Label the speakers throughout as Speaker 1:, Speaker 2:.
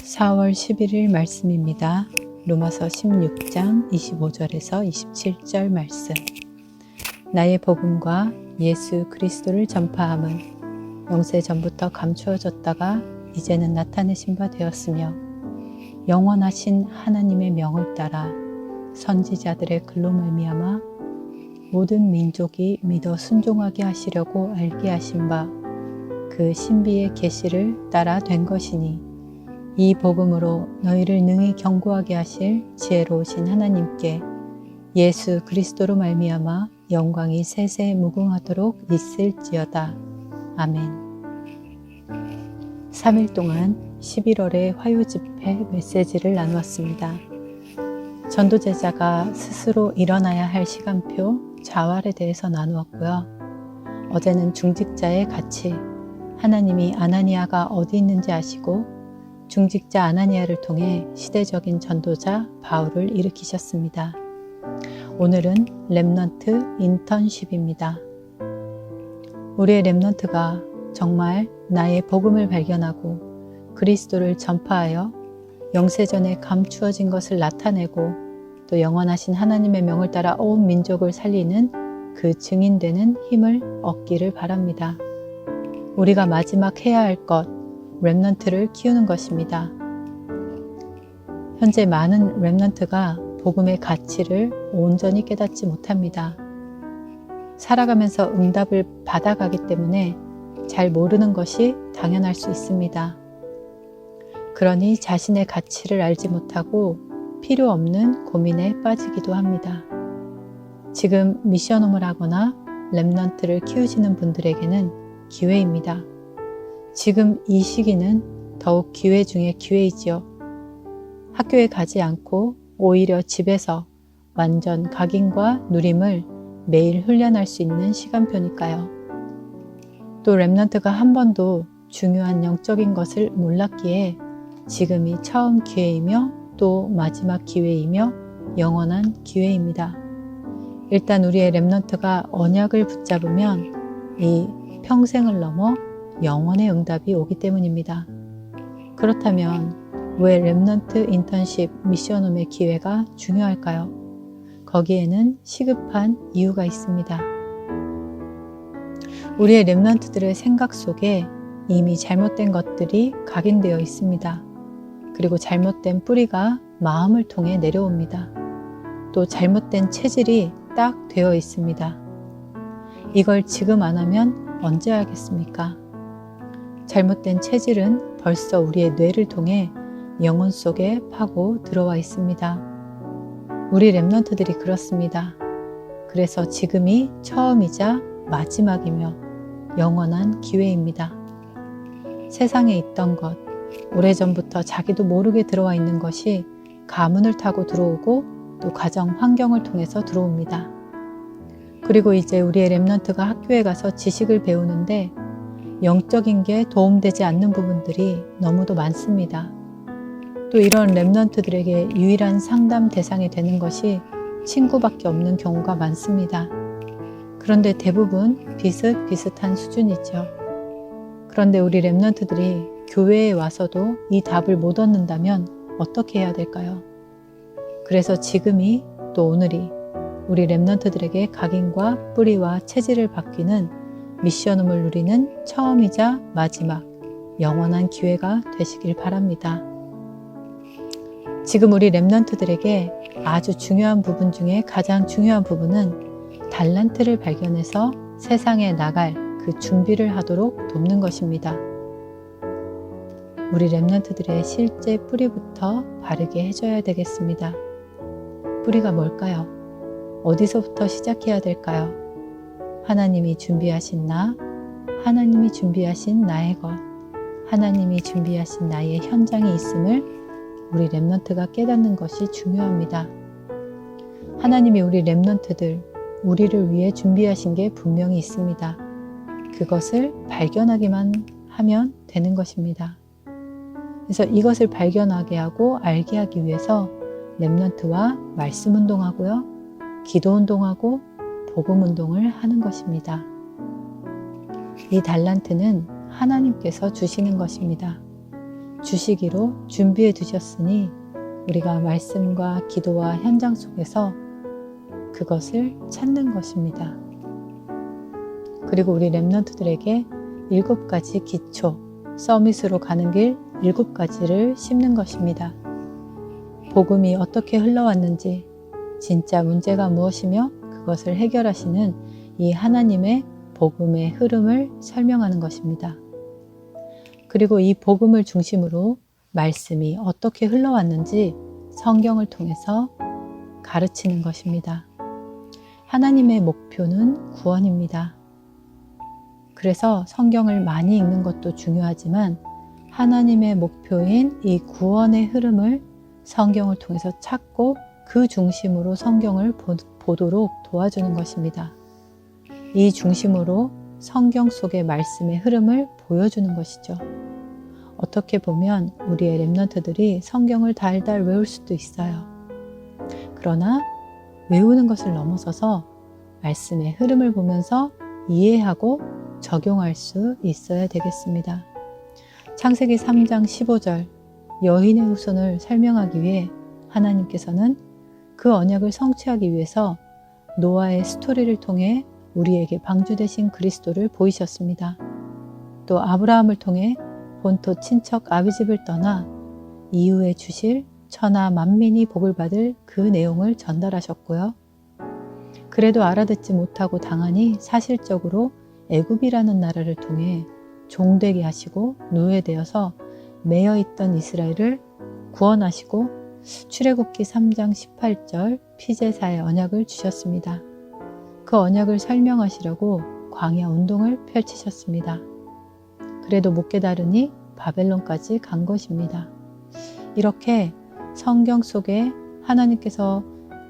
Speaker 1: 4월 11일 말씀입니다. 로마서 16장 25절에서 27절 말씀. 나의 복음과 예수 그리스도를 전파함은 영세 전부터 감추어졌다가 이제는 나타내신 바 되었으며 영원하신 하나님의 명을 따라 선지자들의 글로 말미암아 모든 민족이 믿어 순종하게 하시려고 알게 하신 바 그 신비의 계시를 따라 된 것이니 이 복음으로 너희를 능히 견고하게 하실 지혜로우신 하나님께 예수 그리스도로 말미암아 영광이 세세 무궁하도록 있을지어다. 아멘. 3일 동안 11월의 화요집회 메시지를 나누었습니다. 전도제자가 스스로 일어나야 할 시간표 자활에 대해서 나누었고요. 어제는 중직자의 가치, 하나님이 아나니아가 어디 있는지 아시고 중직자 아나니아를 통해 시대적인 전도자 바울을 일으키셨습니다. 오늘은 렘넌트 인턴십입니다. 우리의 렘넌트가 정말 나의 복음을 발견하고 그리스도를 전파하여 영세전에 감추어진 것을 나타내고 또 영원하신 하나님의 명을 따라 온 민족을 살리는 그 증인되는 힘을 얻기를 바랍니다. 우리가 마지막 해야 할 것, 렘넌트를 키우는 것입니다. 현재 많은 렘넌트가 복음의 가치를 온전히 깨닫지 못합니다. 살아가면서 응답을 받아가기 때문에 잘 모르는 것이 당연할 수 있습니다. 그러니 자신의 가치를 알지 못하고 필요 없는 고민에 빠지기도 합니다. 지금 미션홈을 하거나 렘넌트를 키우시는 분들에게는 기회입니다. 지금 이 시기는 더욱 기회 중에 기회이지요. 학교에 가지 않고 오히려 집에서 완전 각인과 누림을 매일 훈련할 수 있는 시간표니까요. 또 렘넌트가 한 번도 중요한 영적인 것을 몰랐기에 지금이 처음 기회이며 또 마지막 기회이며 영원한 기회입니다. 일단 우리의 렘넌트가 언약을 붙잡으면 이 평생을 넘어 영원의 응답이 오기 때문입니다. 그렇다면 왜 렘넌트 인턴십 미션홈의 기회가 중요할까요? 거기에는 시급한 이유가 있습니다. 우리의 렘넌트들의 생각 속에 이미 잘못된 것들이 각인되어 있습니다. 그리고 잘못된 뿌리가 마음을 통해 내려옵니다. 또 잘못된 체질이 딱 되어 있습니다. 이걸 지금 안 하면 언제 하겠습니까? 잘못된 체질은 벌써 우리의 뇌를 통해 영혼 속에 파고 들어와 있습니다. 우리 렘넌트들이 그렇습니다. 그래서 지금이 처음이자 마지막이며 영원한 기회입니다. 세상에 있던 것, 오래전부터 자기도 모르게 들어와 있는 것이 가문을 타고 들어오고 또 가정 환경을 통해서 들어옵니다. 그리고 이제 우리의 렘넌트가 학교에 가서 지식을 배우는데 영적인 게 도움되지 않는 부분들이 너무도 많습니다. 또 이런 렘넌트들에게 유일한 상담 대상이 되는 것이 친구밖에 없는 경우가 많습니다. 그런데 대부분 비슷비슷한 수준이죠. 그런데 우리 렘넌트들이 교회에 와서도 이 답을 못 얻는다면 어떻게 해야 될까요? 그래서 지금이 또 오늘이 우리 렘넌트들에게 각인과 뿌리와 체질을 바뀌는 미션홈을 누리는 처음이자 마지막 영원한 기회가 되시길 바랍니다. 지금 우리 렘넌트들에게 아주 중요한 부분 중에 가장 중요한 부분은 달란트를 발견해서 세상에 나갈 그 준비를 하도록 돕는 것입니다. 우리 렘넌트들의 실제 뿌리부터 바르게 해줘야 되겠습니다. 뿌리가 뭘까요? 어디서부터 시작해야 될까요? 하나님이 준비하신 나, 하나님이 준비하신 나의 것, 하나님이 준비하신 나의 현장이 있음을 우리 렘넌트가 깨닫는 것이 중요합니다. 하나님이 우리 렘넌트들, 우리를 위해 준비하신 게 분명히 있습니다. 그것을 발견하기만 하면 되는 것입니다. 그래서 이것을 발견하게 하고 알게 하기 위해서 렘넌트와 말씀 운동하고요. 기도 운동하고 복음 운동을 하는 것입니다. 이 달란트는 하나님께서 주시는 것입니다. 주시기로 준비해 두셨으니 우리가 말씀과 기도와 현장 속에서 그것을 찾는 것입니다. 그리고 우리 렘넌트들에게 7가지 기초, 서밋으로 가는 길 7가지를 심는 것입니다. 복음이 어떻게 흘러왔는지, 진짜 문제가 무엇이며 그것을 해결하시는 이 하나님의 복음의 흐름을 설명하는 것입니다. 그리고 이 복음을 중심으로 말씀이 어떻게 흘러왔는지 성경을 통해서 가르치는 것입니다. 하나님의 목표는 구원입니다. 그래서 성경을 많이 읽는 것도 중요하지만 하나님의 목표인 이 구원의 흐름을 성경을 통해서 찾고 그 중심으로 성경을 보도록 도와주는 것입니다. 이 중심으로 성경 속의 말씀의 흐름을 보여주는 것이죠. 어떻게 보면 우리의 렘넌트들이 성경을 달달 외울 수도 있어요. 그러나 외우는 것을 넘어서서 말씀의 흐름을 보면서 이해하고 적용할 수 있어야 되겠습니다. 창세기 3장 15절 여인의 후손을 설명하기 위해 하나님께서는 그 언약을 성취하기 위해서 노아의 스토리를 통해 우리에게 방주 되신 그리스도를 보이셨습니다. 또 아브라함을 통해 본토 친척 아비집을 떠나 이후에 주실 천하 만민이 복을 받을 그 내용을 전달하셨고요. 그래도 알아듣지 못하고 당하니 사실적으로 애굽이라는 나라를 통해 종되게 하시고 노예되어서 매여있던 이스라엘을 구원하시고 출애굽기 3장 18절 피제사의 언약을 주셨습니다. 그 언약을 설명하시려고 광야 운동을 펼치셨습니다. 그래도 못 깨달으니 바벨론까지 간 것입니다. 이렇게 성경 속에 하나님께서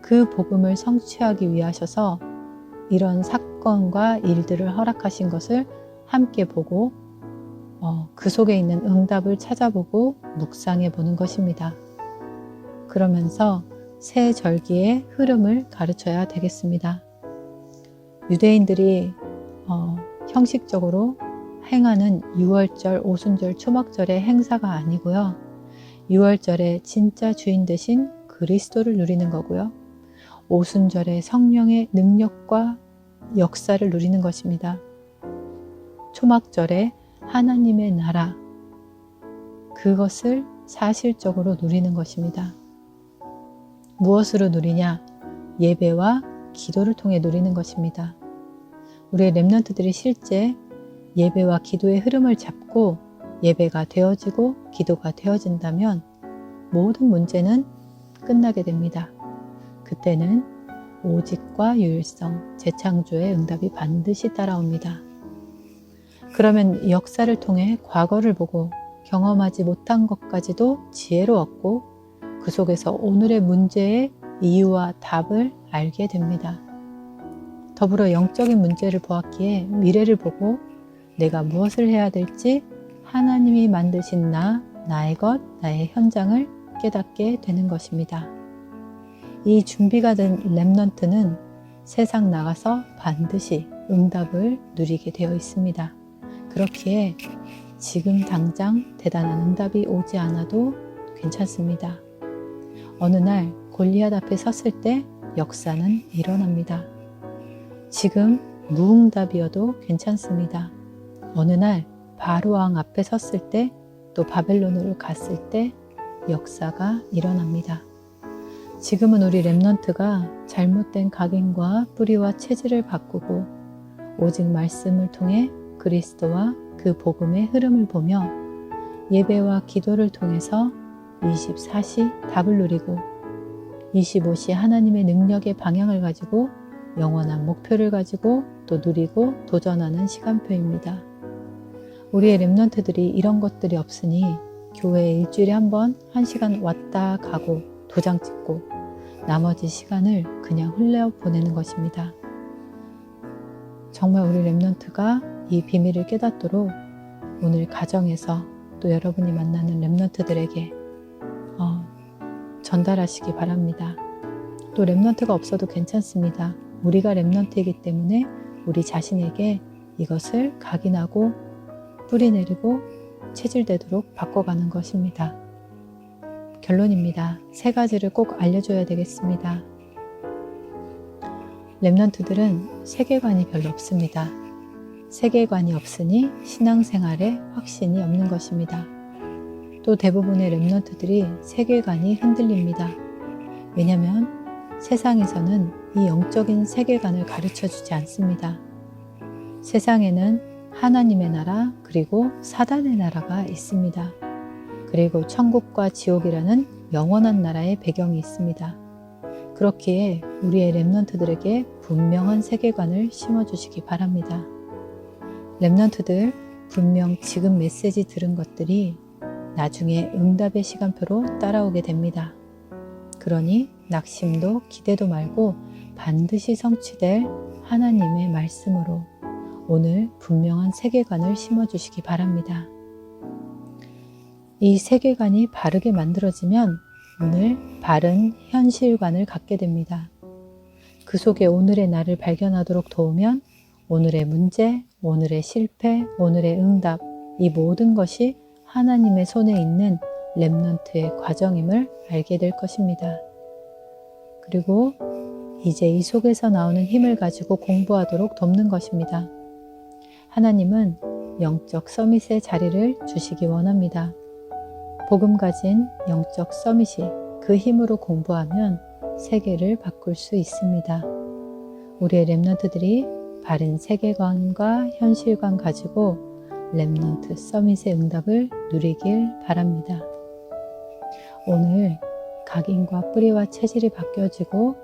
Speaker 1: 그 복음을 성취하기 위하셔서 이런 사건과 일들을 허락하신 것을 함께 보고 그 속에 있는 응답을 찾아보고 묵상해 보는 것입니다. 그러면서 새 절기의 흐름을 가르쳐야 되겠습니다. 유대인들이 형식적으로 행하는 유월절, 오순절, 초막절의 행사가 아니고요. 유월절의 진짜 주인 되신 그리스도를 누리는 거고요. 오순절의 성령의 능력과 역사를 누리는 것입니다. 초막절에 하나님의 나라, 그것을 사실적으로 누리는 것입니다. 무엇으로 누리냐? 예배와 기도를 통해 누리는 것입니다. 우리의 렘넌트들이 실제 예배와 기도의 흐름을 잡고 예배가 되어지고 기도가 되어진다면 모든 문제는 끝나게 됩니다. 그때는 오직과 유일성, 재창조의 응답이 반드시 따라옵니다. 그러면 역사를 통해 과거를 보고 경험하지 못한 것까지도 지혜로 얻고 그 속에서 오늘의 문제의 이유와 답을 알게 됩니다. 더불어 영적인 문제를 보았기에 미래를 보고 내가 무엇을 해야 될지 하나님이 만드신 나의 것, 나의 현장을 깨닫게 되는 것입니다. 이 준비가 된 렘넌트는 세상 나가서 반드시 응답을 누리게 되어 있습니다. 그렇기에 지금 당장 대단한 응답이 오지 않아도 괜찮습니다. 어느 날 골리앗 앞에 섰을 때 역사는 일어납니다. 지금 무응답이어도 괜찮습니다. 어느 날 바로왕 앞에 섰을 때 또 바벨론으로 갔을 때 역사가 일어납니다. 지금은 우리 렘넌트가 잘못된 각인과 뿌리와 체질을 바꾸고 오직 말씀을 통해 그리스도와 그 복음의 흐름을 보며 예배와 기도를 통해서 24시 답을 누리고 25시 하나님의 능력의 방향을 가지고 영원한 목표를 가지고 또 누리고 도전하는 시간표입니다. 우리의 렘넌트들이 이런 것들이 없으니 교회에 일주일에 한 번 1시간 왔다 가고 도장 찍고 나머지 시간을 그냥 흘려보내는 것입니다. 정말 우리 렘넌트가 이 비밀을 깨닫도록 오늘 가정에서 또 여러분이 만나는 렘넌트들에게 전달하시기 바랍니다. 또 렘넌트가 없어도 괜찮습니다. 우리가 렘넌트이기 때문에 우리 자신에게 이것을 각인하고 뿌리 내리고 체질되도록 바꿔가는 것입니다. 결론입니다. 3가지를 꼭 알려줘야 되겠습니다. 렘넌트들은 세계관이 별로 없습니다. 세계관이 없으니 신앙생활에 확신이 없는 것입니다. 또 대부분의 렘넌트들이 세계관이 흔들립니다. 왜냐하면 세상에서는 이 영적인 세계관을 가르쳐 주지 않습니다. 세상에는 하나님의 나라 그리고 사단의 나라가 있습니다. 그리고 천국과 지옥이라는 영원한 나라의 배경이 있습니다. 그렇기에 우리의 렘넌트들에게 분명한 세계관을 심어주시기 바랍니다. 렘넌트들, 분명 지금 메시지 들은 것들이 나중에 응답의 시간표로 따라오게 됩니다. 그러니 낙심도 기대도 말고 반드시 성취될 하나님의 말씀으로 오늘 분명한 세계관을 심어주시기 바랍니다. 이 세계관이 바르게 만들어지면 오늘 바른 현실관을 갖게 됩니다. 그 속에 오늘의 나를 발견하도록 도우면 오늘의 문제, 오늘의 실패, 오늘의 응답, 이 모든 것이 하나님의 손에 있는 렘넌트의 과정임을 알게 될 것입니다. 그리고 이제 이 속에서 나오는 힘을 가지고 공부하도록 돕는 것입니다. 하나님은 영적 서밋의 자리를 주시기 원합니다. 복음 가진 영적 서밋이 그 힘으로 공부하면 세계를 바꿀 수 있습니다. 우리의 렘넌트들이 바른 세계관과 현실관 가지고 렘넌트 서밋의 응답을 누리길 바랍니다. 오늘 각인과 뿌리와 체질이 바뀌어지고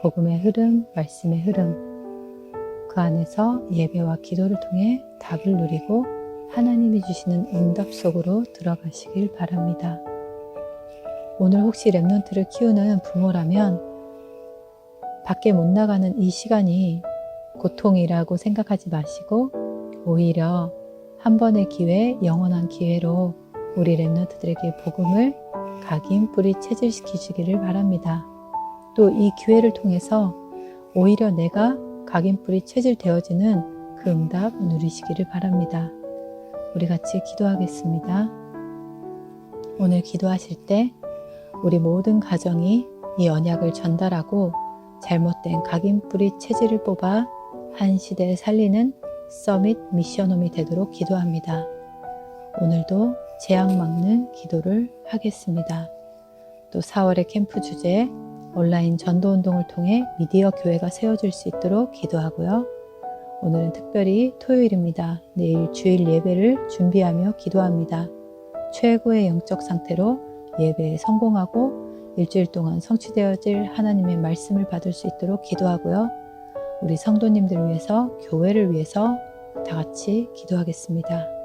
Speaker 1: 복음의 흐름, 말씀의 흐름, 그 안에서 예배와 기도를 통해 답을 누리고 하나님이 주시는 응답 속으로 들어가시길 바랍니다. 오늘 혹시 렘넌트를 키우는 부모라면 밖에 못 나가는 이 시간이 고통이라고 생각하지 마시고 오히려 한 번의 기회, 영원한 기회로 우리 렘넌트들에게 복음을 각인, 뿌리, 체질시키시기를 바랍니다. 또 이 기회를 통해서 오히려 내가 각인, 뿌리, 체질되어지는 그 응답 누리시기를 바랍니다. 우리 같이 기도하겠습니다. 오늘 기도하실 때 우리 모든 가정이 이 언약을 전달하고 잘못된 각인, 뿌리, 체질을 뽑아 한 시대를 살리는 서밋 미션홈이 되도록 기도합니다. 오늘도 재앙 막는 기도를 하겠습니다. 또 4월의 캠프 주제 온라인 전도운동을 통해 미디어 교회가 세워질 수 있도록 기도하고요. 오늘은 특별히 토요일입니다. 내일 주일 예배를 준비하며 기도합니다. 최고의 영적 상태로 예배에 성공하고 일주일 동안 성취되어질 하나님의 말씀을 받을 수 있도록 기도하고요. 우리 성도님들 위해서, 교회를 위해서 다 같이 기도하겠습니다.